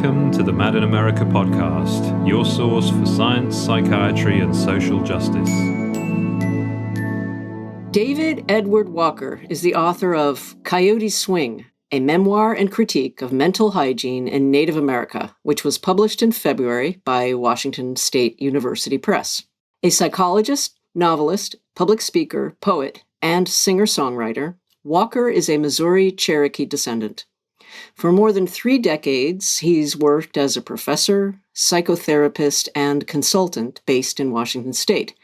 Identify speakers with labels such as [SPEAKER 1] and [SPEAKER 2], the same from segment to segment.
[SPEAKER 1] Welcome to the Mad in America podcast, your source for science, psychiatry, and social justice.
[SPEAKER 2] David Edward Walker is the author of Coyote Swing, a memoir and critique of mental hygiene in Native America, which was published in February by Washington State University Press. A psychologist, novelist, public speaker, poet, and singer-songwriter, Walker is a Missouri Cherokee descendant. For more than 3 decades, he's worked as a professor, psychotherapist, and consultant based in Washington State,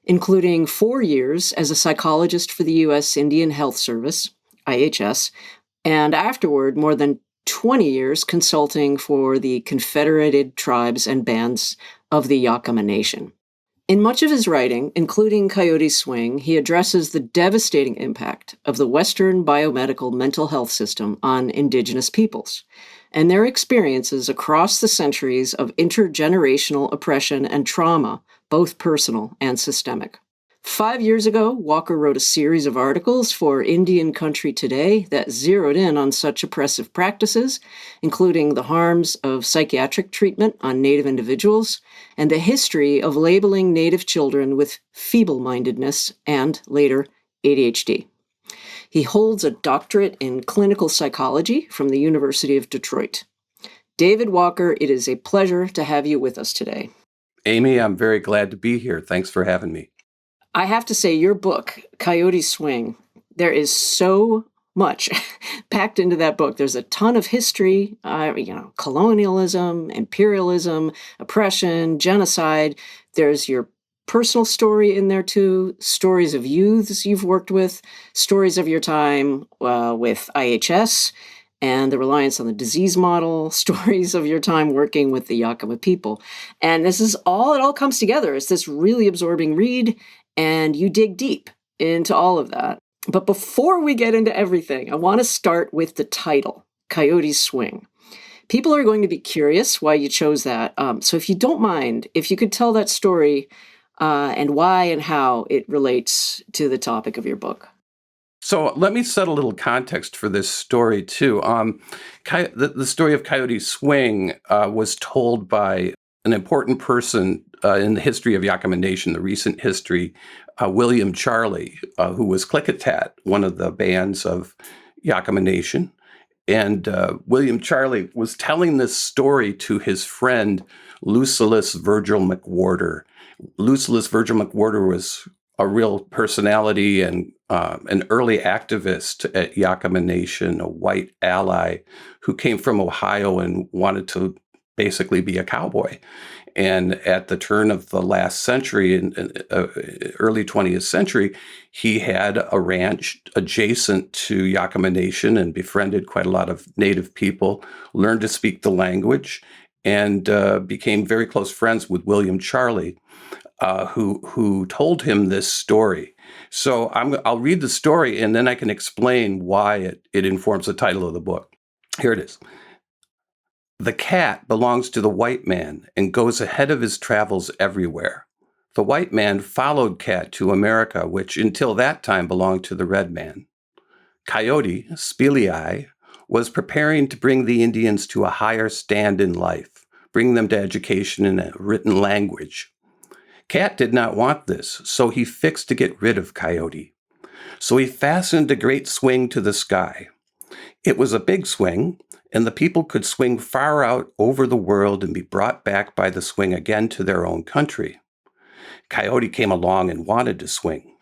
[SPEAKER 2] including 4 years as a psychologist for the U.S. Indian Health Service, IHS, and afterward more than 20 years consulting for the Confederated Tribes and Bands of the Yakama Nation. In much of his writing, including Coyote Swing, he addresses the devastating impact of the Western biomedical mental health system on Indigenous peoples and their experiences across the centuries of intergenerational oppression and trauma, both personal and systemic. 5 years ago, Walker wrote a series of articles for Indian Country Today that zeroed in on such oppressive practices, including the harms of psychiatric treatment on Native individuals and the history of labeling Native children with feeblemindedness and, later, ADHD. He holds a doctorate in clinical psychology from the University of Detroit. David Walker, it is a pleasure to have you with us today.
[SPEAKER 3] Amy, I'm very glad to be here. Thanks for having me.
[SPEAKER 2] I have to say, your book, Coyote Swing, there is so much packed into that book. There's a ton of history, colonialism, imperialism, oppression, genocide. There's your personal story in there too, stories of youths you've worked with, stories of your time with IHS and the reliance on the disease model, stories of your time working with the Yakama people. And it all comes together. It's this really absorbing read. And you dig deep into all of that. But before we get into everything, I want to start with the title, Coyote Swing. People are going to be curious why you chose that. So if you don't mind, if you could tell that story and why and how it relates to the topic of your book.
[SPEAKER 3] So let me set a little context for this story, too. The story of Coyote Swing was told by an important person in the history of Yakama Nation, the recent history, William Charlie, who was Klickitat, one of the bands of Yakama Nation. And William Charlie was telling this story to his friend, Lucilius Virgil McWhorter. Lucilius Virgil McWhorter was a real personality and an early activist at Yakama Nation, a white ally who came from Ohio and wanted to basically be a cowboy. And at the turn of the last century, early 20th century, he had a ranch adjacent to Yakama Nation and befriended quite a lot of Native people, learned to speak the language, and became very close friends with William Charlie, who told him this story. So I'll read the story, and then I can explain why it informs the title of the book. Here it is. The cat belongs to the white man and goes ahead of his travels everywhere. The white man followed cat to America, which until that time belonged to the red man. Coyote, Spilii, was preparing to bring the Indians to a higher stand in life, bring them to education in a written language. Cat did not want this, so he fixed to get rid of Coyote. So he fastened a great swing to the sky. It was a big swing, and the people could swing far out over the world and be brought back by the swing again to their own country. Coyote came along and wanted to swing.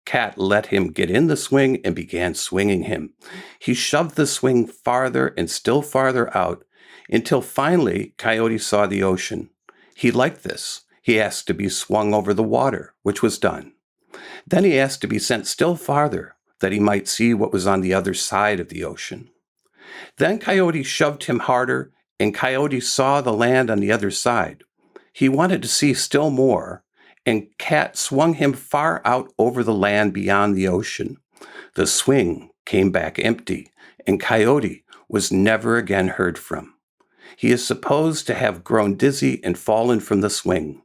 [SPEAKER 3] Cat let him get in the swing and began swinging him. He shoved the swing farther and still farther out until finally Coyote saw the ocean. He liked this. He asked to be swung over the water, which was done. Then he asked to be sent still farther, that he might see what was on the other side of the ocean. Then Coyote shoved him harder, and Coyote saw the land on the other side. He wanted to see still more, and Cat swung him far out over the land beyond the ocean. The swing came back empty, and Coyote was never again heard from. He is supposed to have grown dizzy and fallen from the swing.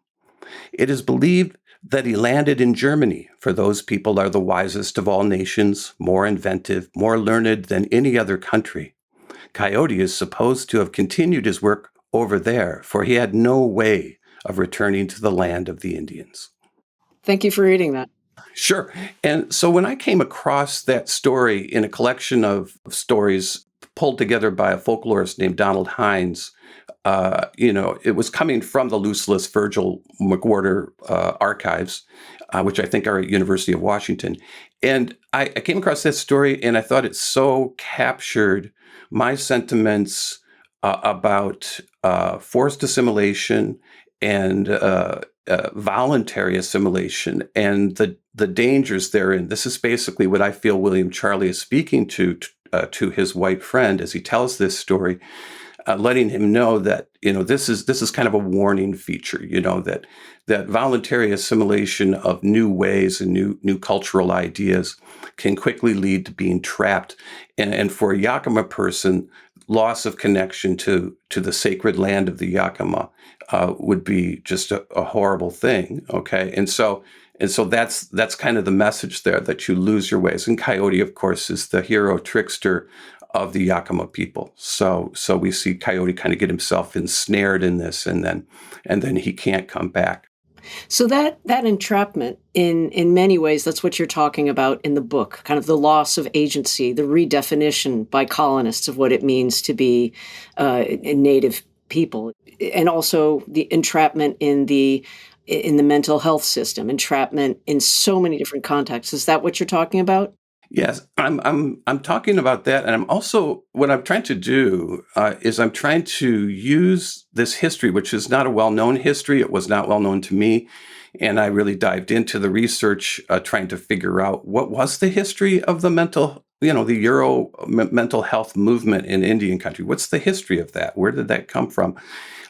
[SPEAKER 3] It is believed that he landed in Germany, for those people are the wisest of all nations, more inventive, more learned than any other country. Coyote is supposed to have continued his work over there, for he had no way of returning to the land of the Indians.
[SPEAKER 2] Thank you for reading that.
[SPEAKER 3] Sure. And so when I came across that story in a collection of stories pulled together by a folklorist named Donald Hines, it was coming from the Luceless Virgil McWhorter archives, which I think are at University of Washington. And I came across that story, and I thought it so captured my sentiments about forced assimilation and voluntary assimilation and the dangers therein. This is basically what I feel William Charlie is speaking to his white friend as he tells this story, letting him know that this is kind of a warning feature. That voluntary assimilation of new ways and new cultural ideas can quickly lead to being trapped, and for a Yakama person, loss of connection to the sacred land of the Yakama would be just a horrible thing. Okay, and so that's kind of the message there, that you lose your ways. And Coyote, of course, is the hero trickster of the Yakama people. So we see Coyote kind of get himself ensnared in this, and then he can't come back.
[SPEAKER 2] So that entrapment, in many ways, that's what you're talking about in the book, kind of the loss of agency, the redefinition by colonists of what it means to be a native people, and also the entrapment in the mental health system, entrapment in so many different contexts. Is that what you're talking about?
[SPEAKER 3] Yes, I'm talking about that, and I'm also, what I'm trying to do is I'm trying to use this history, which is not a well-known history. It was not well known to me, and I really dived into the research, trying to figure out what was the history of the the Euro mental health movement in Indian country. What's the history of that? Where did that come from?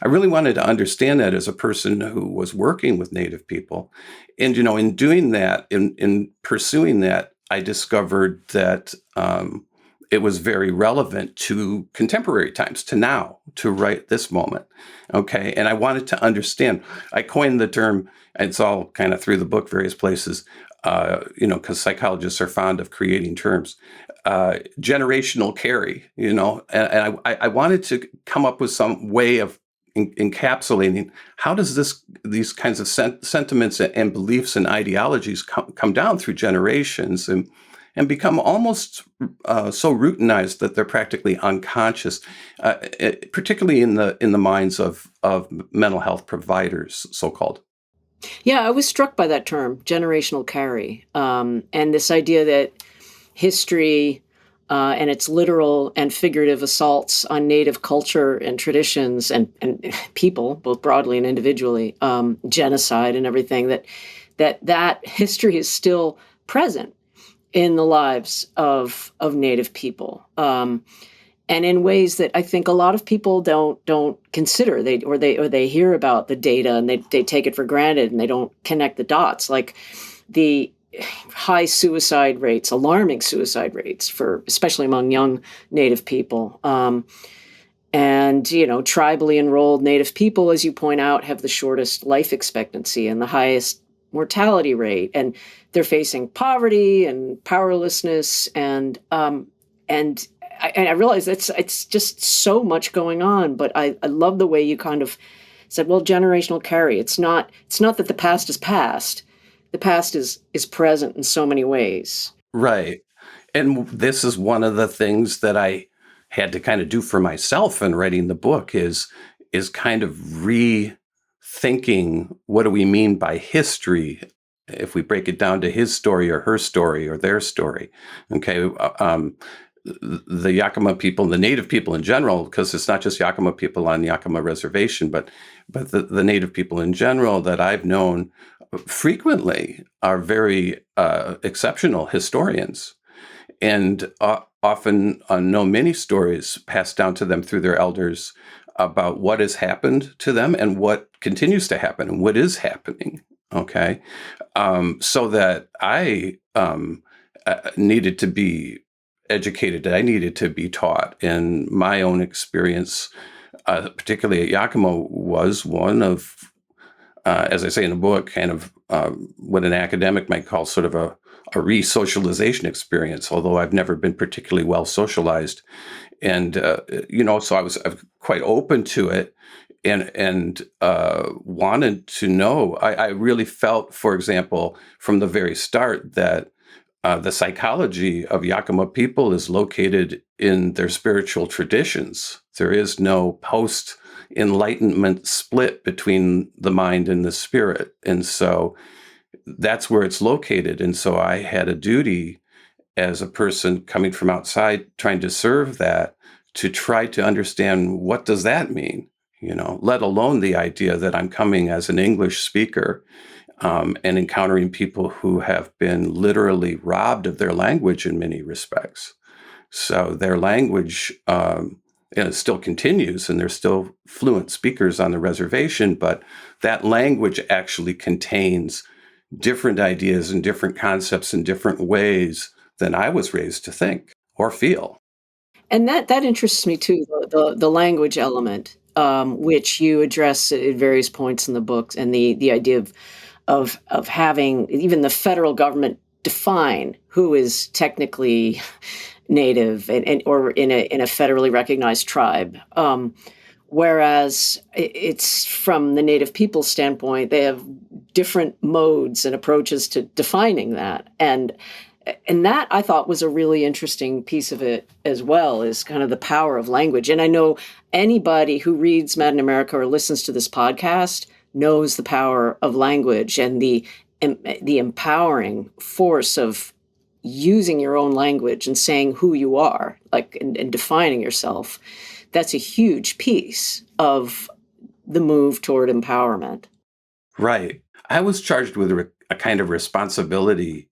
[SPEAKER 3] I really wanted to understand that as a person who was working with Native people, and in doing that, in pursuing that, I discovered that it was very relevant to contemporary times, to now, to right this moment. Okay. And I wanted to understand. I coined the term, it's all kind of through the book, various places, because psychologists are fond of creating terms, generational carry, and I wanted to come up with some way of encapsulating how does these kinds of sentiments and beliefs and ideologies come down through generations and become almost so routinized that they're practically unconscious, particularly in the minds of mental health providers, so-called.
[SPEAKER 2] Yeah, I was struck by that term, generational carry, and this idea that history and its literal and figurative assaults on Native culture and traditions and people, both broadly and individually, genocide and everything, that history is still present in the lives of Native people, and in ways that I think a lot of people don't consider. They hear about the data and they take it for granted and they don't connect the dots, like the high suicide rates, alarming suicide rates especially among young Native people. And, tribally enrolled Native people, as you point out, have the shortest life expectancy and the highest mortality rate. And they're facing poverty and powerlessness. And I realize it's just so much going on. But I love the way you kind of said, well, generational carry. It's not that the past is past. The past is present in so many ways.
[SPEAKER 3] Right. And this is one of the things that I had to kind of do for myself in writing the book is kind of rethinking, what do we mean by history if we break it down to his story or her story or their story. Okay. The Yakama people, the Native people in general, because it's not just Yakama people on Yakama Reservation, but the Native people in general that I've known frequently are very exceptional historians, and often know many stories passed down to them through their elders about what has happened to them and what continues to happen and what is happening. Okay, so that I needed to be educated. I needed to be taught. And my own experience, particularly at Yakama, was one of, as I say in the book, kind of what an academic might call sort of a a re-socialization experience, although I've never been particularly well socialized. And, so I was quite open to it and wanted to know. I really felt, for example, from the very start that the psychology of Yakama people is located in their spiritual traditions. There is no post-enlightenment split between the mind and the spirit. And so that's where it's located. And so I had a duty as a person coming from outside trying to serve that, to try to understand, what does that mean? Let alone the idea that I'm coming as an English speaker and encountering people who have been literally robbed of their language in many respects. So their language still continues, and they're still fluent speakers on the reservation, but that language actually contains different ideas and different concepts in different ways than I was raised to think or feel.
[SPEAKER 2] And that interests me too, the language element, which you address at various points in the books, and the idea of having even the federal government define who is technically native and or in a federally recognized tribe. Whereas it's from the Native people's standpoint, they have different modes and approaches to defining that. And that I thought was a really interesting piece of it as well, is kind of the power of language. And I know anybody who reads Mad in America or listens to this podcast knows the power of language and the empowering force of using your own language and saying who you are, like, and defining yourself. That's a huge piece of the move toward empowerment.
[SPEAKER 3] Right. I was charged with a kind of responsibility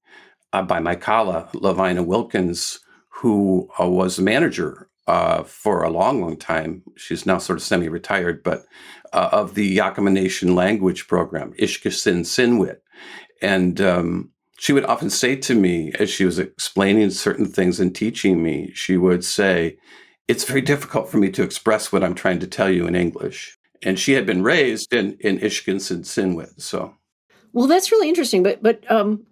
[SPEAKER 3] by my Kala, Lavina Wilkins, who was the manager for a long, long time. She's now sort of semi-retired, but of the Yakama Nation language program, Ishkisin Sinwit. And she would often say to me, as she was explaining certain things and teaching me, she would say, "It's very difficult for me to express what I'm trying to tell you in English." And she had been raised in Ishkisin Sinwit, so.
[SPEAKER 2] Well, that's really interesting, but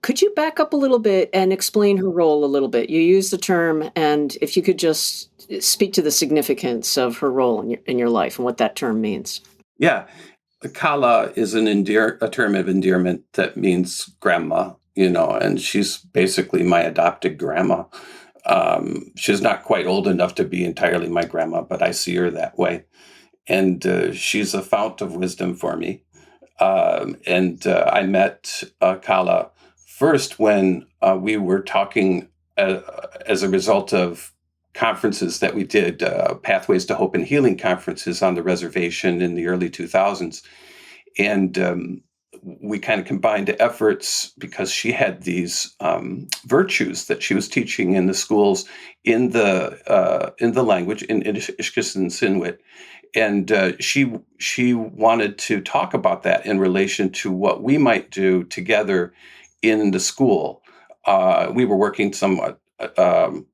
[SPEAKER 2] could you back up a little bit and explain her role a little bit? You used the term, and if you could just speak to the significance of her role in your life and what that term means.
[SPEAKER 3] Yeah, Kala is a term of endearment that means grandma, and she's basically my adopted grandma. She's not quite old enough to be entirely my grandma, but I see her that way. And she's a fount of wisdom for me. And I met Kala first when we were talking as a result of conferences that we did, Pathways to Hope and Healing conferences on the reservation in the early 2000s. And we kind of combined efforts because she had these virtues that she was teaching in the schools in the language in Ishkisin Sinwit. And she wanted to talk about that in relation to what we might do together in the school. We were working somewhat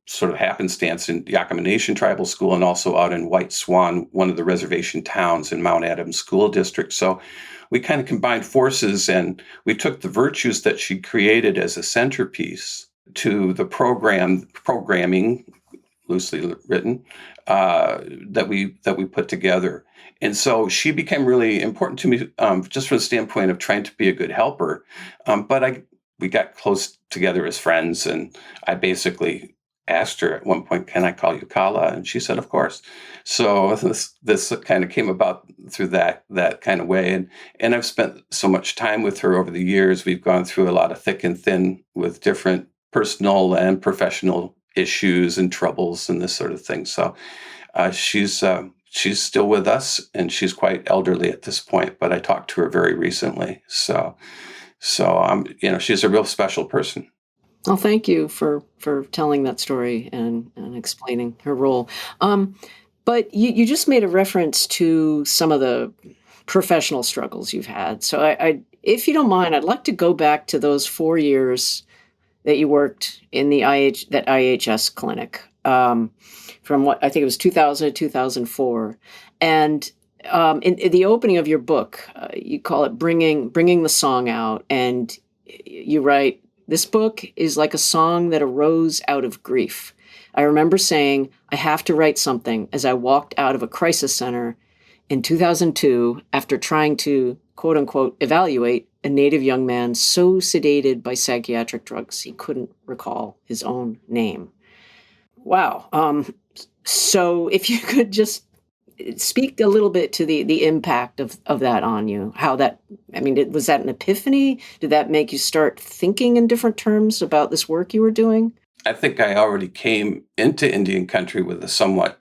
[SPEAKER 3] sort of happenstance in Yakama Nation Tribal School and also out in White Swan, one of the reservation towns in Mount Adams School District. So we kind of combined forces, and we took the virtues that she created as a centerpiece to the programming, loosely written, that we put together. And so she became really important to me, just from the standpoint of trying to be a good helper. But we got close together as friends, and I basically asked her at one point, "Can I call you Kala?" And she said, "Of course." So this kind of came about through that kind of way. And I've spent so much time with her over the years. We've gone through a lot of thick and thin with different personal and professional issues and troubles and this sort of thing. So she's still with us, and she's quite elderly at this point, but I talked to her very recently. So she's a real special person.
[SPEAKER 2] Well, thank you for telling that story and explaining her role. But you just made a reference to some of the professional struggles you've had. So I if you don't mind, I'd like to go back to those 4 years that you worked in the IHS clinic, from what I think it was 2000 to 2004. And in the opening of your book, you call it bringing the song out, and you write, This book is like a song that arose out of grief. I remember saying, I have to write something as I walked out of a crisis center in 2002 after trying to, quote unquote, evaluate a Native young man so sedated by psychiatric drugs he couldn't recall his own name. Wow. So if you could just speak a little bit to the impact of that on you, how that, I mean, was that an epiphany? Did that make you start thinking in different terms about this work you were doing?
[SPEAKER 3] I think I already came into Indian country with a somewhat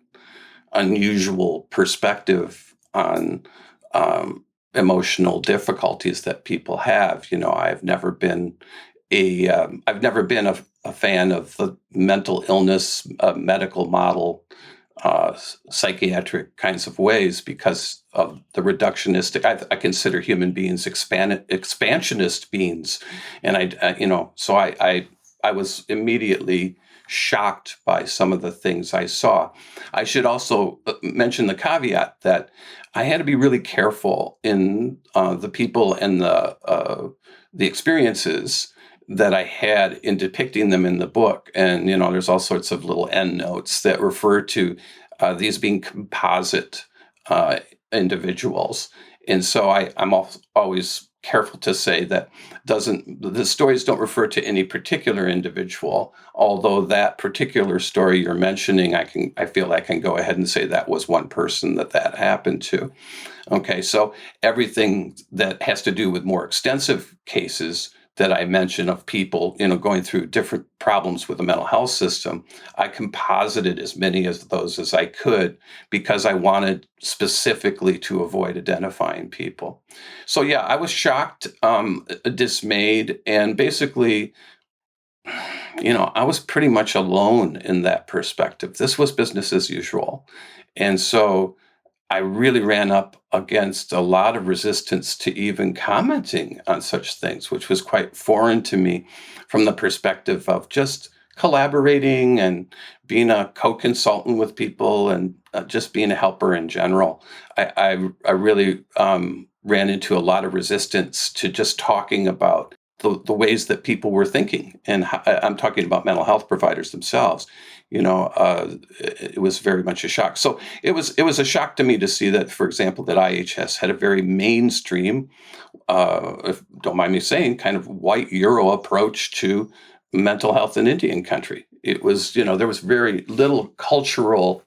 [SPEAKER 3] unusual perspective on emotional difficulties that people have. I've never been a fan of the mental illness medical model, psychiatric kinds of ways because of the reductionistic. I consider human beings expansionist beings, and I was immediately shocked by some of the things I saw. I should also mention the caveat that I had to be really careful in the people and the experiences that I had in depicting them in the book. And, there's all sorts of little endnotes that refer to these being composite individuals. And so I'm always careful to say that the stories don't refer to any particular individual, although that particular story you're mentioning, I feel I can go ahead and say that was one person that happened to. Okay, so everything that has to do with more extensive cases that I mentioned of people, going through different problems with the mental health system, I composited as many of those as I could because I wanted specifically to avoid identifying people. So yeah, I was shocked, dismayed, and basically, I was pretty much alone in that perspective. This was business as usual. And so I really ran up against a lot of resistance to even commenting on such things, which was quite foreign to me from the perspective of just collaborating and being a co-consultant with people and just being a helper in general. I really ran into a lot of resistance to just talking about the ways that people were thinking. And I'm talking about mental health providers themselves. It was very much a shock. So it was a shock to me to see that, for example, that IHS had a very mainstream, if don't mind me saying, kind of white Euro approach to mental health in Indian country. It was, there was very little cultural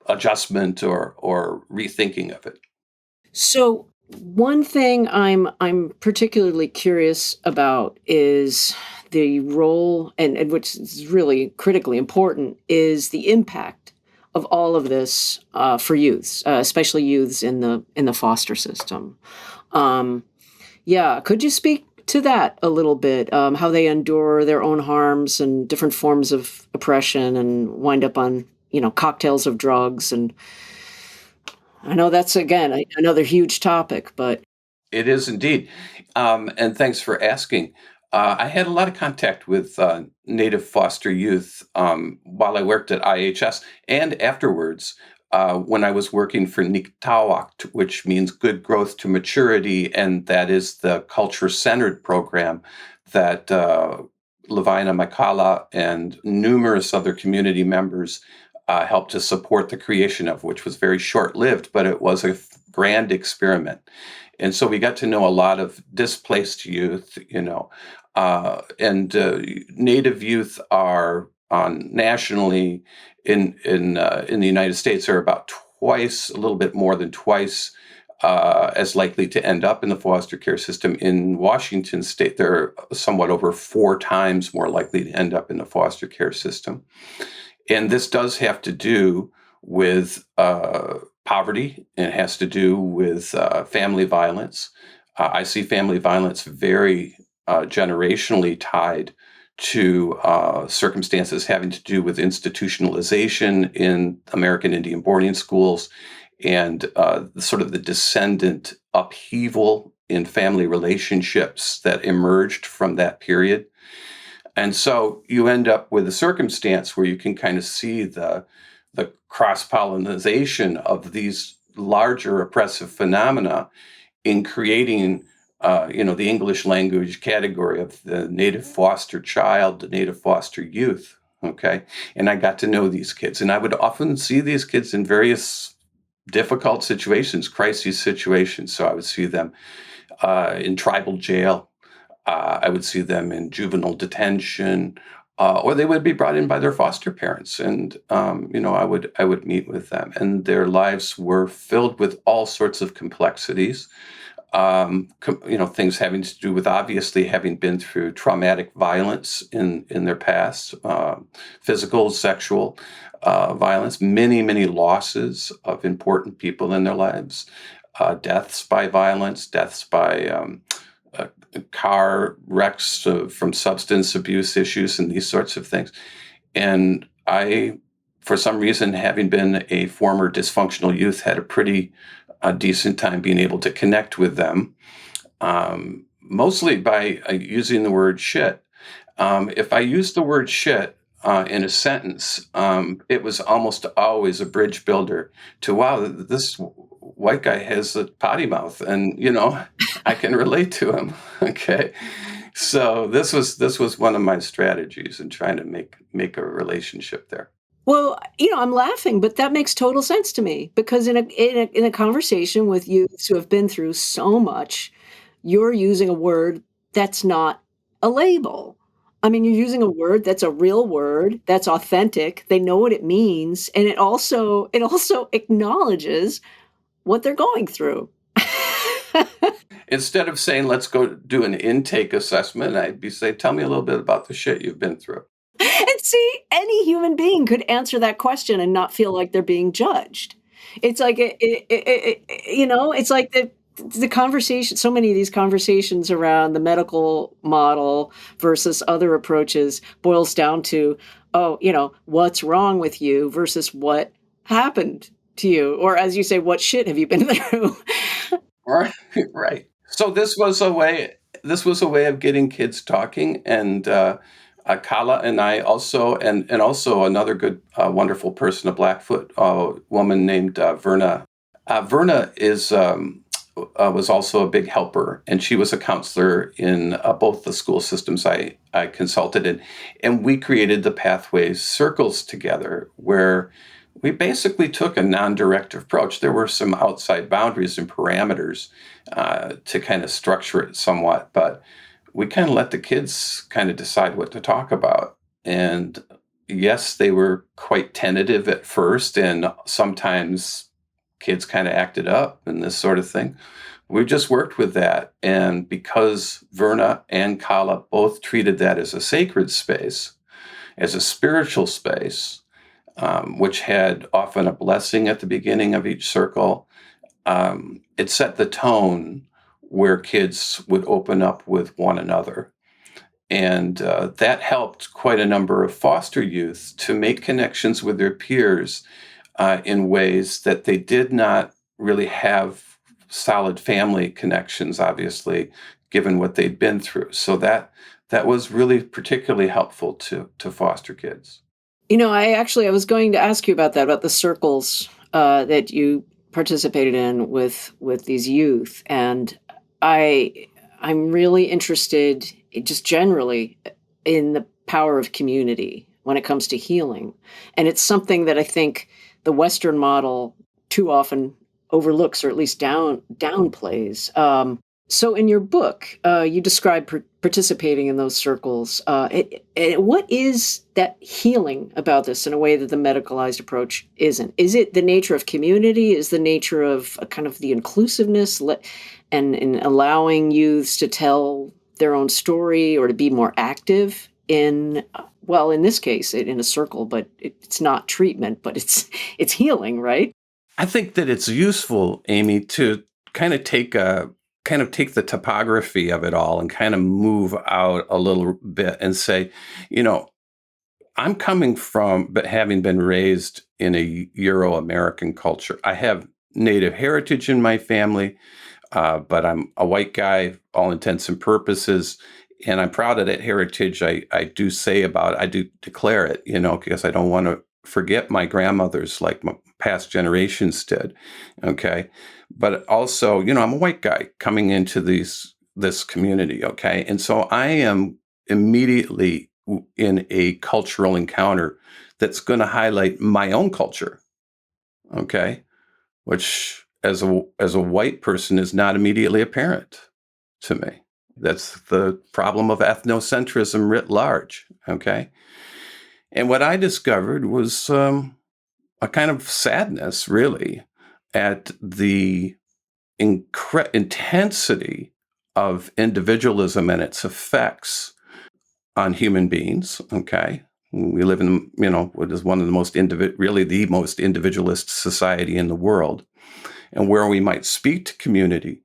[SPEAKER 3] adjustment or rethinking of it.
[SPEAKER 2] So one thing I'm particularly curious about is the role, and which is really critically important, is the impact of all of this for youths, especially youths in the foster system. Could you speak to that a little bit? How they endure their own harms and different forms of oppression, and wind up on cocktails of drugs. And I know that's again another huge topic, but
[SPEAKER 3] It is indeed. And thanks for asking. I had a lot of contact with Native foster youth while I worked at IHS and afterwards when I was working for Niktawak, which means good growth to maturity. And that is the culture-centered program that Levina Makala and numerous other community members helped to support the creation of, which was very short-lived, but it was a grand experiment. And so we got to know a lot of displaced youth, and Native youth are nationally in the United States are about twice, a little bit more than twice, as likely to end up in the foster care system. In Washington State, they're somewhat over 4 times more likely to end up in the foster care system. And this does have to do with poverty, and it has to do with family violence. I see family violence very generationally tied to circumstances having to do with institutionalization in American Indian boarding schools and sort of the descendant upheaval in family relationships that emerged from that period. And so you end up with a circumstance where you can kind of see the cross-pollination of these larger oppressive phenomena in creating the English language category of the native foster child, the native foster youth. Okay. And I got to know these kids. And I would often see these kids in various difficult situations, crisis situations. So I would see them in tribal jail. I would see them in juvenile detention, or they would be brought in by their foster parents. And, I would meet with them. And their lives were filled with all sorts of complexities. Things having to do with obviously having been through traumatic violence in their past, physical, sexual violence, many, many losses of important people in their lives, deaths by violence, deaths by car wrecks from substance abuse issues and these sorts of things. And I, for some reason, having been a former dysfunctional youth, had a pretty decent time being able to connect with them, mostly by using the word shit. If I used the word shit in a sentence, it was almost always a bridge builder to, wow, this white guy has a potty mouth, and I can relate to him. Okay, so this was one of my strategies in trying to make a relationship there.
[SPEAKER 2] Well, I'm laughing, but that makes total sense to me, because in a conversation with youths who have been through so much, you're using a word that's not a label. I mean, you're using a word that's a real word, that's authentic. They know what it means, and it also acknowledges what they're going through.
[SPEAKER 3] Instead of saying, let's go do an intake assessment, I'd be saying, tell me a little bit about the shit you've been through.
[SPEAKER 2] And see, any human being could answer that question and not feel like they're being judged. It's like, it's like the conversation, so many of these conversations around the medical model versus other approaches boils down to, what's wrong with you versus what happened to you. Or as you say, what shit have you been through?
[SPEAKER 3] Right. So this was a way of getting kids talking, and Kala and I also, and also another good, wonderful person, a Blackfoot woman named Verna. Verna was also a big helper, and she was a counselor in both the school systems I consulted in, and we created the Pathways Circles together, where we basically took a non-direct approach. There were some outside boundaries and parameters to kind of structure it somewhat, but we kind of let the kids kind of decide what to talk about. And yes, they were quite tentative at first, and sometimes kids kind of acted up and this sort of thing. We just worked with that. And because Verna and Kala both treated that as a sacred space, as a spiritual space, which had often a blessing at the beginning of each circle, it set the tone where kids would open up with one another. And that helped quite a number of foster youth to make connections with their peers in ways that they did not really have solid family connections, obviously, given what they'd been through. So that was really particularly helpful to foster kids.
[SPEAKER 2] I was going to ask you about that, about the circles that you participated in with these youth, and I'm really interested, just generally, in the power of community when it comes to healing, and it's something that I think the Western model too often overlooks, or at least downplays. So in your book, you describe participating in those circles. What is that healing about this in a way that the medicalized approach isn't? Is it the nature of community? Is the nature of kind of the inclusiveness and allowing youths to tell their own story or to be more active in this case, in a circle, but it's not treatment, but it's healing, right?
[SPEAKER 3] I think that it's useful, Amy, to kind of take the topography of it all and kind of move out a little bit and say, I'm coming from, but having been raised in a Euro-American culture. I have Native heritage in my family, but I'm a white guy, all intents and purposes. And I'm proud of that heritage. I do declare it, because I don't want to forget my grandmothers like my past generations did. Okay. But also, I'm a white guy coming into these this community, okay? And so I am immediately in a cultural encounter that's going to highlight my own culture, okay? Which as a white person is not immediately apparent to me. That's the problem of ethnocentrism writ large, okay? And what I discovered was a kind of sadness, really, at the intensity of individualism and its effects on human beings. Okay, we live in what is one of the most really the most individualist society in the world, and where we might speak to community,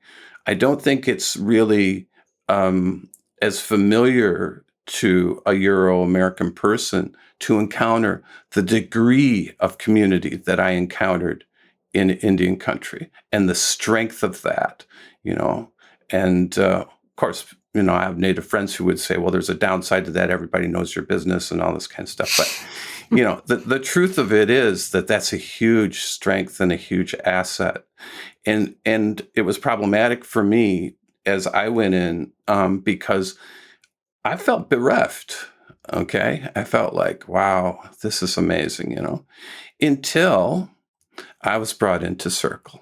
[SPEAKER 3] I don't think it's really as familiar to a Euro-American person to encounter the degree of community that I encountered in Indian country and the strength of that, and of course, I have Native friends who would say, well, there's a downside to that. Everybody knows your business and all this kind of stuff. But, the truth of it is that that's a huge strength and a huge asset. And it was problematic for me as I went in because I felt bereft. Okay. I felt like, wow, this is amazing, until I was brought into Circle.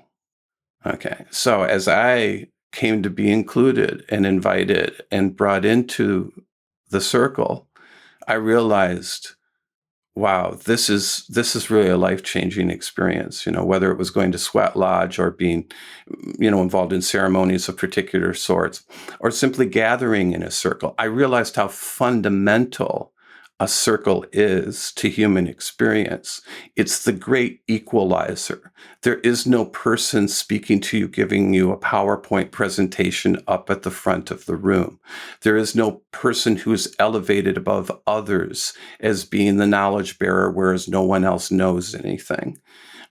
[SPEAKER 3] Okay. So as I came to be included and invited and brought into the Circle, I realized, wow, this is really a life-changing experience, whether it was going to Sweat Lodge or being, involved in ceremonies of particular sorts or simply gathering in a circle. I realized how fundamental a circle is to human experience. It's the great equalizer. There is no person speaking to you, giving you a PowerPoint presentation up at the front of the room. There is no person who is elevated above others as being the knowledge bearer, whereas no one else knows anything.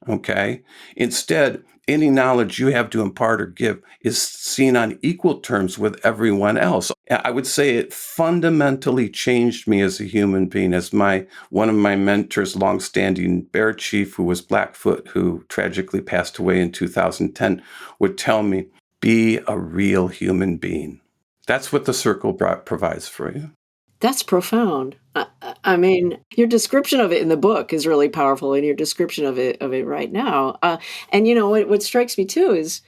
[SPEAKER 3] Okay? Instead, any knowledge you have to impart or give is seen on equal terms with everyone else. I would say it fundamentally changed me as a human being, as one of my mentors, longstanding bear chief, who was Blackfoot, who tragically passed away in 2010, would tell me, be a real human being. That's what the Circle provides for you.
[SPEAKER 2] That's profound. I mean, your description of it in the book is really powerful, and your description of it right now. And what strikes me too is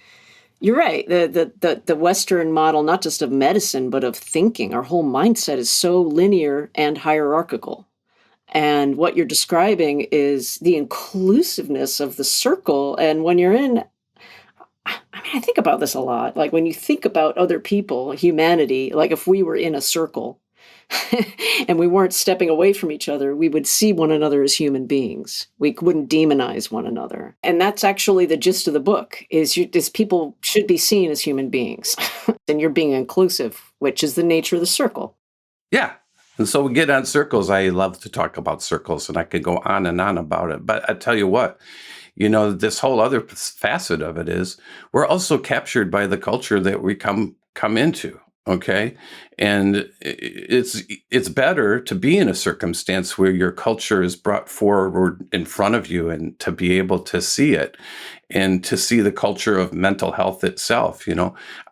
[SPEAKER 2] you're right. The Western model, not just of medicine but of thinking, our whole mindset is so linear and hierarchical. And what you're describing is the inclusiveness of the Circle. And when you're in, I mean, I think about this a lot. Like when you think about other people, humanity, like if we were in a circle and we weren't stepping away from each other, we would see one another as human beings. We wouldn't demonize one another. And that's actually the gist of the book, is people should be seen as human beings. And you're being inclusive, which is the nature of the Circle.
[SPEAKER 3] Yeah. And so we get on circles. I love to talk about circles, and I could go on and on about it. But I tell you what, this whole other facet of it is we're also captured by the culture that we come into. Okay. And it's better to be in a circumstance where your culture is brought forward in front of you and to be able to see it and to see the culture of mental health itself.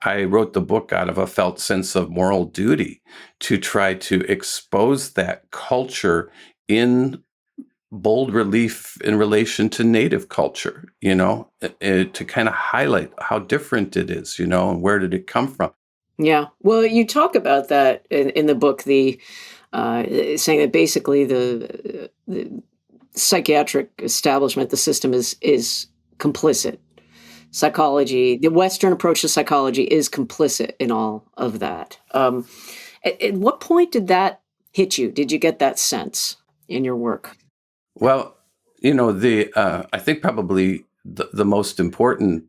[SPEAKER 3] I wrote the book out of a felt sense of moral duty to try to expose that culture in bold relief in relation to Native culture, to kind of highlight how different it is, and where did it come from.
[SPEAKER 2] Yeah. Well, you talk about that in the book, saying that basically the psychiatric establishment, the system is complicit. Psychology, the Western approach to psychology is complicit in all of that. At what point did that hit you? Did you get that sense in your work?
[SPEAKER 3] Well, I think probably the most important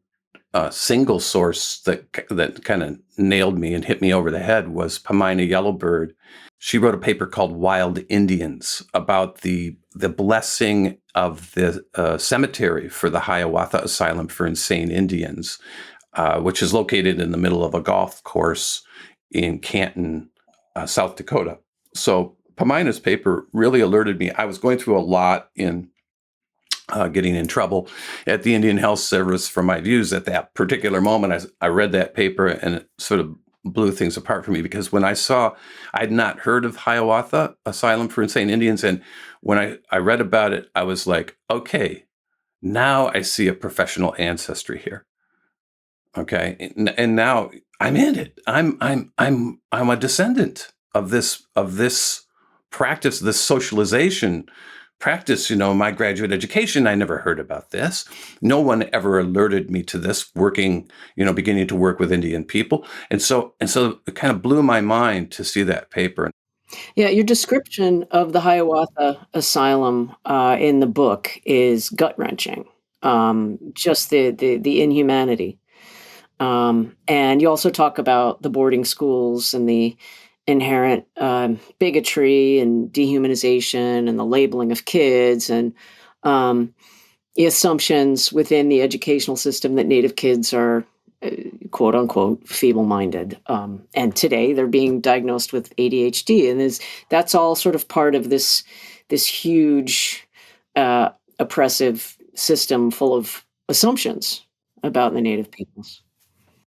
[SPEAKER 3] single source that kind of nailed me and hit me over the head was Pamina Yellowbird. She wrote a paper called Wild Indians about the blessing of the cemetery for the Hiawatha Asylum for Insane Indians, which is located in the middle of a golf course in Canton, South Dakota. So Pamina's paper really alerted me. I was going through a lot in getting in trouble at the Indian Health Service for my views at that particular moment. I read that paper and it sort of blew things apart for me, because when I'd not heard of Hiawatha Asylum for Insane Indians. And when I read about it, I was like, okay, now I see a professional ancestry here. Okay. And now I'm in it. I'm a descendant of this practice, this socialization practice. My graduate education, I never heard about this. No one ever alerted me to this, beginning to work with Indian people. And so it kind of blew my mind to see that paper.
[SPEAKER 2] Yeah, your description of the Hiawatha Asylum in the book is gut-wrenching. Just the inhumanity. And you also talk about the boarding schools and the inherent bigotry and dehumanization and the labeling of kids and the assumptions within the educational system that Native kids are quote unquote feeble-minded. And today they're being diagnosed with ADHD. And that's all sort of part of this huge oppressive system full of assumptions about the Native peoples.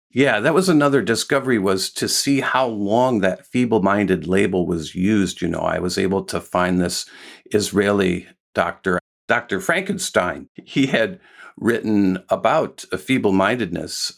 [SPEAKER 3] Yeah, that was another discovery, was to see how long that feeble-minded label was used. I was able to find this Israeli doctor, Dr. Frankenstein. He had written about feeble-mindedness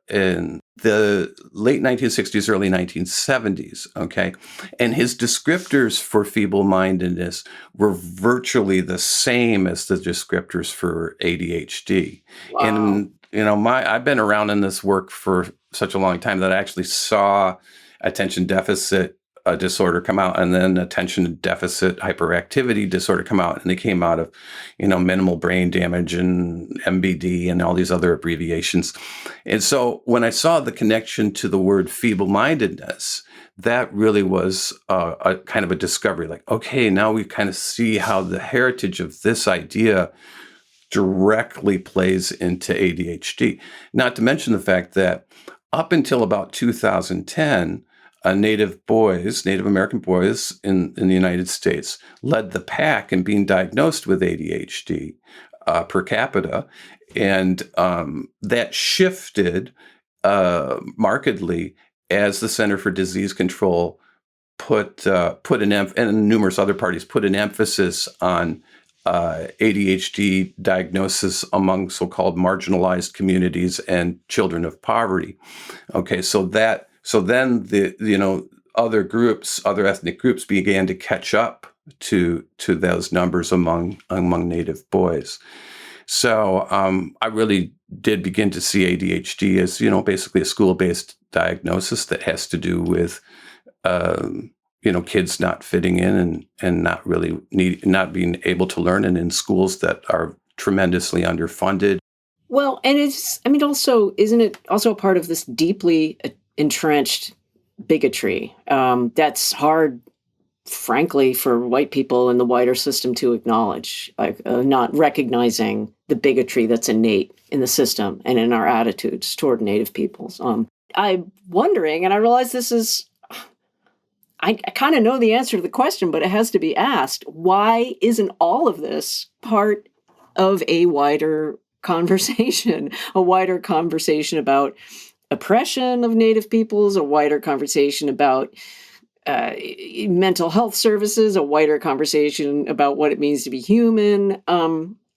[SPEAKER 3] in the late 1960s, early 1970s, okay? And his descriptors for feeble-mindedness were virtually the same as the descriptors for ADHD.
[SPEAKER 2] Wow.
[SPEAKER 3] And I've been around in this work for such a long time that I actually saw attention deficit disorder come out, and then attention deficit hyperactivity disorder come out, and they came out of, minimal brain damage and MBD and all these other abbreviations. And so when I saw the connection to the word feeble-mindedness, that really was a kind of a discovery. Like, okay, now we kind of see how the heritage of this idea directly plays into ADHD. Not to mention the fact that up until about 2010, Native American boys in the United States led the pack in being diagnosed with ADHD per capita. And that shifted markedly as the Center for Disease Control and numerous other parties put an emphasis on ADHD diagnosis among so-called marginalized communities and children of poverty. Okay, so then the other ethnic groups began to catch up to those numbers among Native boys. So I really did begin to see ADHD as basically a school-based diagnosis that has to do with kids not fitting in and not being able to learn, and in schools that are tremendously underfunded.
[SPEAKER 2] Well, and isn't it also a part of this deeply entrenched bigotry that's hard, frankly, for white people in the wider system to acknowledge, like not recognizing the bigotry that's innate in the system and in our attitudes toward Native peoples. I'm wondering, and I realize I kind of know the answer to the question, but it has to be asked. Why isn't all of this part of a wider conversation about oppression of Native peoples, a wider conversation about mental health services, a wider conversation about what it means to be human?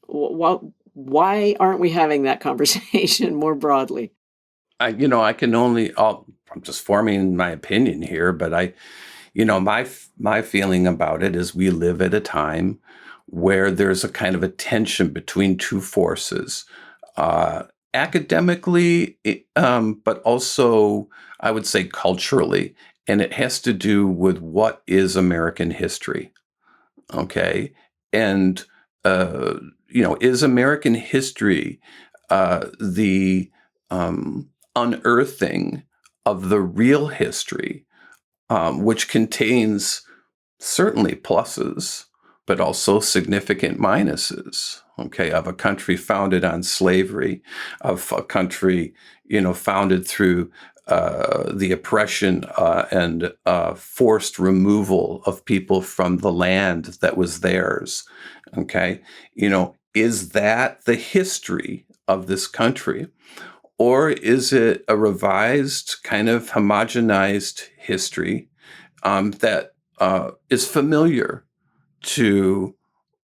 [SPEAKER 2] Why aren't we having that conversation more broadly?
[SPEAKER 3] I'm just forming my opinion here, but my feeling about it is we live at a time where there's a kind of a tension between two forces, academically, but also I would say culturally, and it has to do with what is American history. Okay, and is American history the unearthing of the real history, which contains certainly pluses, but also significant minuses, okay, of a country founded on slavery, of a country, founded through the oppression and forced removal of people from the land that was theirs, okay? Is that the history of this country? or is it a revised, kind of homogenized history that is familiar to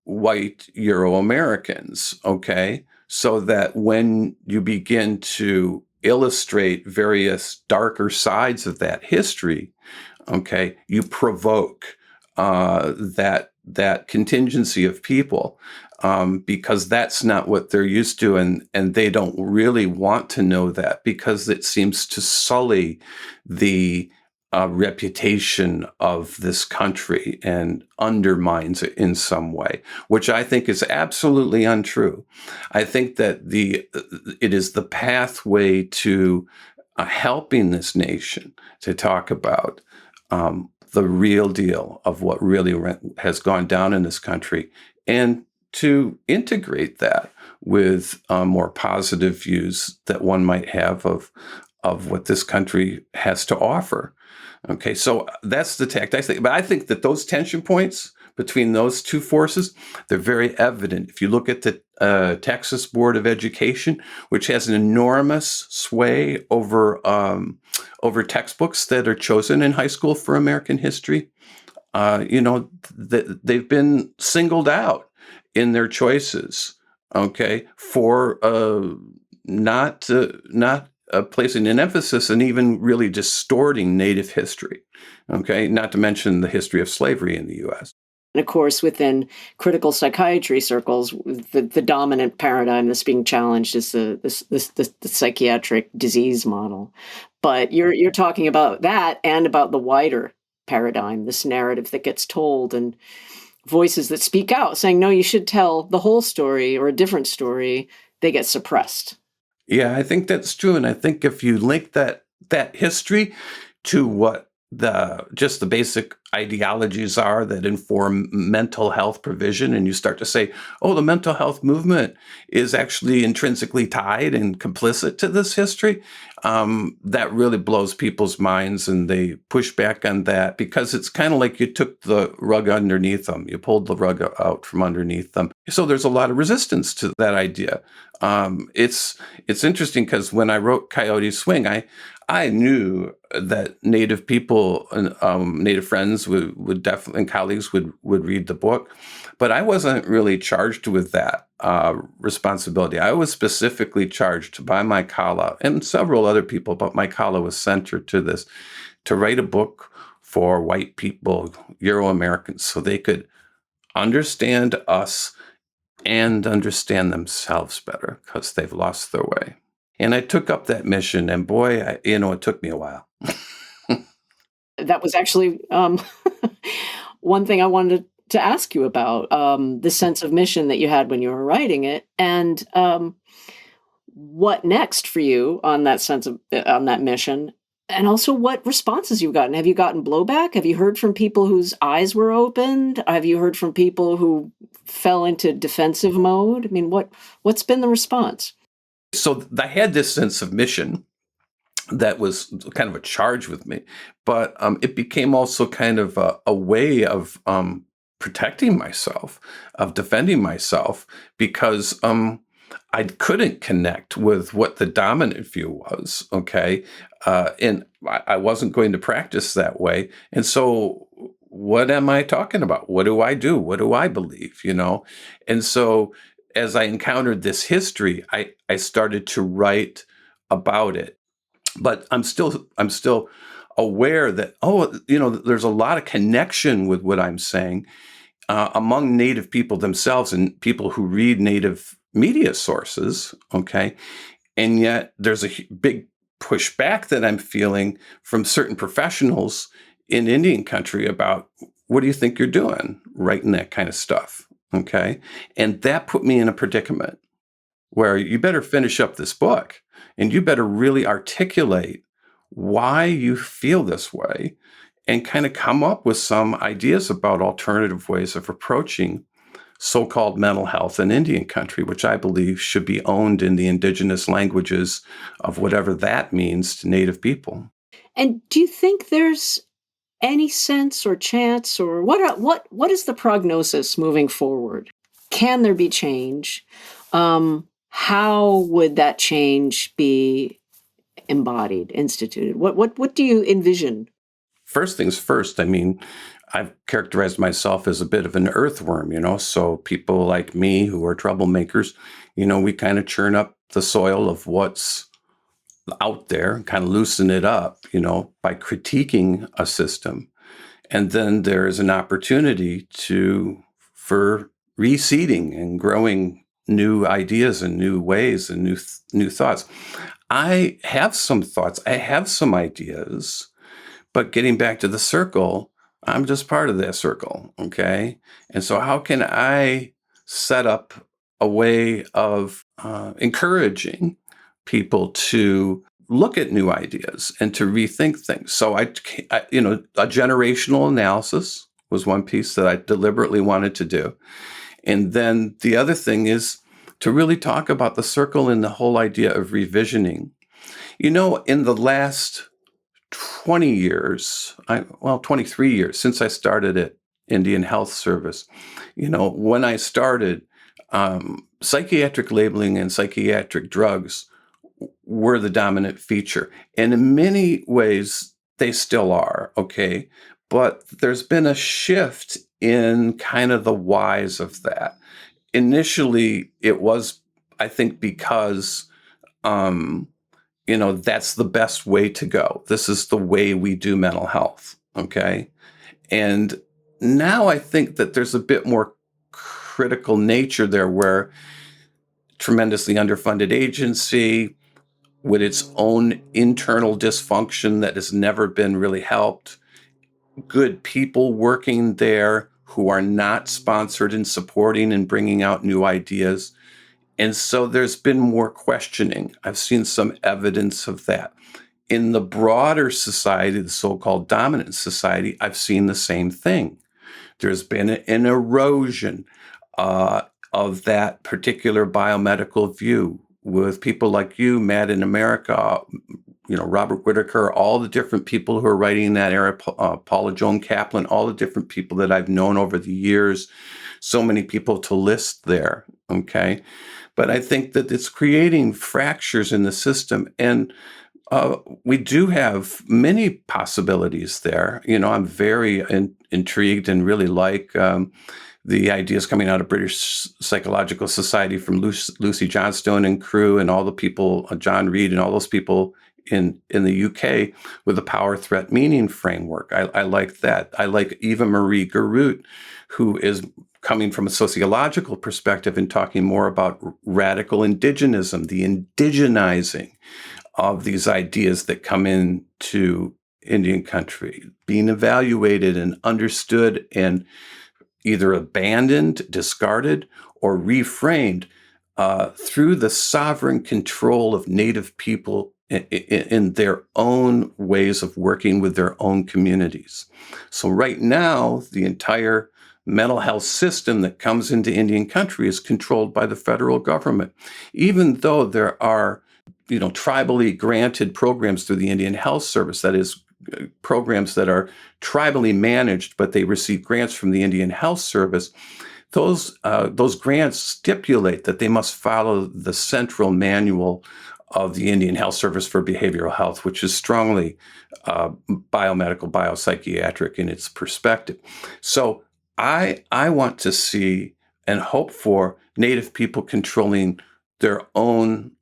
[SPEAKER 3] white Euro-Americans, okay? So that when you begin to illustrate various darker sides of that history, okay, you provoke that contingency of people, because that's not what they're used to, and they don't really want to know that because it seems to sully the reputation of this country and undermines it in some way, which I think is absolutely untrue. I think that it is the pathway to helping this nation to talk about the real deal of what really has gone down in this country, and to integrate that with more positive views that one might have of what this country has to offer. Okay, so that's the tact I think. But I think that those tension points between those two forces, they're very evident. If you look at the Texas Board of Education, which has an enormous sway over textbooks that are chosen in high school for American history, they've been singled out in their choices, okay, for not placing an emphasis and even really distorting Native history, okay, not to mention the history of slavery in the U.S.
[SPEAKER 2] And of course, within critical psychiatry circles, the dominant paradigm that's being challenged is the psychiatric disease model. But you're talking about that and about the wider paradigm, this narrative that gets told, and voices that speak out saying, no, you should tell the whole story or a different story, they get suppressed.
[SPEAKER 3] Yeah, I think that's true. And I think if you link that history to what just the basic ideologies are that inform mental health provision, and you start to say, oh, the mental health movement is actually intrinsically tied and complicit to this history, that really blows people's minds, and they push back on that because it's kind of like you took the rug underneath them. You pulled the rug out from underneath them. So there's a lot of resistance to that idea. It's interesting because when I wrote Coyote Swing, I knew that Native people and Native friends would definitely, and colleagues would read the book, but I wasn't really charged with that responsibility. I was specifically charged by my Kala and several other people, but my Kala was centered to this, to write a book for white people, Euro-Americans, so they could understand us and understand themselves better because they've lost their way. And I took up that mission, and boy, it took me a while.
[SPEAKER 2] That was actually one thing I wanted to ask you about, the sense of mission that you had when you were writing it, and what next for you on that mission, and also what responses you've gotten. Have you gotten blowback? Have you heard from people whose eyes were opened? Have you heard from people who fell into defensive mode? I mean, what's been the response?
[SPEAKER 3] So I had this sense of mission that was kind of a charge with me, but it became also kind of a way of protecting myself, of defending myself, because I couldn't connect with what the dominant view was, okay? And I wasn't going to practice that way. And so what am I talking about? What do I do? What do I believe, And so as I encountered this history, I started to write about it. But I'm still aware that, there's a lot of connection with what I'm saying among Native people themselves and people who read Native media sources, okay? And yet there's a big pushback that I'm feeling from certain professionals in Indian country about, what do you think you're doing writing that kind of stuff, okay? And that put me in a predicament where you better finish up this book and you better really articulate why you feel this way and kind of come up with some ideas about alternative ways of approaching so-called mental health in Indian country, which I believe should be owned in the indigenous languages of whatever that means to Native people.
[SPEAKER 2] And do you think there's any sense or chance, or what is the prognosis moving forward? Can there be change? How how would that change be embodied, instituted? What do you envision?
[SPEAKER 3] First things first, I mean, I've characterized myself as a bit of an earthworm, so people like me who are troublemakers, we kind of churn up the soil of what's out there and kind of loosen it up, by critiquing a system. And then there is an opportunity for reseeding and growing new ideas and new ways and new thoughts. I have some thoughts. I have some ideas, but getting back to the circle, I'm just part of that circle. Okay. And so how can I set up a way of encouraging people to look at new ideas and to rethink things? So a generational analysis was one piece that I deliberately wanted to do. And then the other thing is to really talk about the circle and the whole idea of revisioning. In the last 20 years, 23 years since I started at Indian Health Service, when I started, psychiatric labeling and psychiatric drugs were the dominant feature. And in many ways, they still are, okay? But there's been a shift in kind of the whys of that. Initially, it was, I think, because that's the best way to go. This is the way we do mental health, okay? And now I think that there's a bit more critical nature there, where tremendously underfunded agency with its own internal dysfunction that has never been really helped, good people working there who are not sponsored and supporting and bringing out new ideas. And so there's been more questioning. I've seen some evidence of that. In the broader society, the so-called dominant society, I've seen the same thing. There's been an erosion of that particular biomedical view with people like you, Mad in America, Robert Whitaker, all the different people who are writing in that era, Paula Joan Kaplan, all the different people that I've known over the years, so many people to list there, okay? But I think that it's creating fractures in the system, and we do have many possibilities there. I'm very intrigued and really like the ideas coming out of British Psychological Society from Lucy Johnstone and crew, and all the people, John Reed and all those people in the UK with the power, threat, meaning framework. I like that. I like Eva Marie Garut, who is coming from a sociological perspective and talking more about radical indigenism, the indigenizing of these ideas that come into Indian country, being evaluated and understood and either abandoned, discarded, or reframed through the sovereign control of Native people in their own ways of working with their own communities. So right now, the entire mental health system that comes into Indian country is controlled by the federal government, even though there are tribally granted programs through the Indian Health Service, that is, programs that are tribally managed, but they receive grants from the Indian Health Service. Those grants stipulate that they must follow the central manual of the Indian Health Service for Behavioral Health, which is strongly biomedical, biopsychiatric in its perspective. So I want to see and hope for Native people controlling their own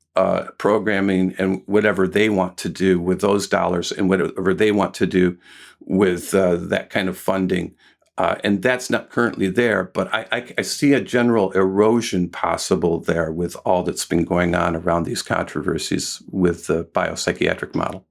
[SPEAKER 3] programming and whatever they want to do with those dollars and whatever they want to do with that kind of funding. And that's not currently there, but I see a general erosion possible there with all that's been going on around these controversies with the biopsychiatric model.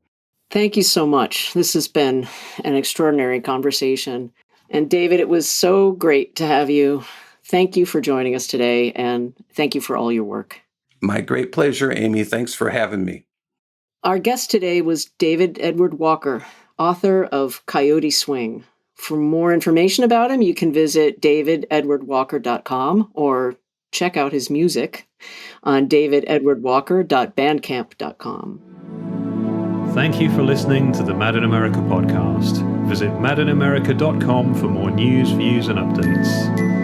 [SPEAKER 2] Thank you so much. This has been an extraordinary conversation. And David, it was so great to have you. Thank you for joining us today, and thank you for all your work.
[SPEAKER 3] My great pleasure, Amy. Thanks for having me.
[SPEAKER 2] Our guest today was David Edward Walker, author of Coyote Swing. For more information about him, you can visit davidedwardwalker.com or check out his music on davidedwardwalker.bandcamp.com.
[SPEAKER 1] Thank you for listening to the Mad in America podcast. Visit madinamerica.com for more news, views, and updates.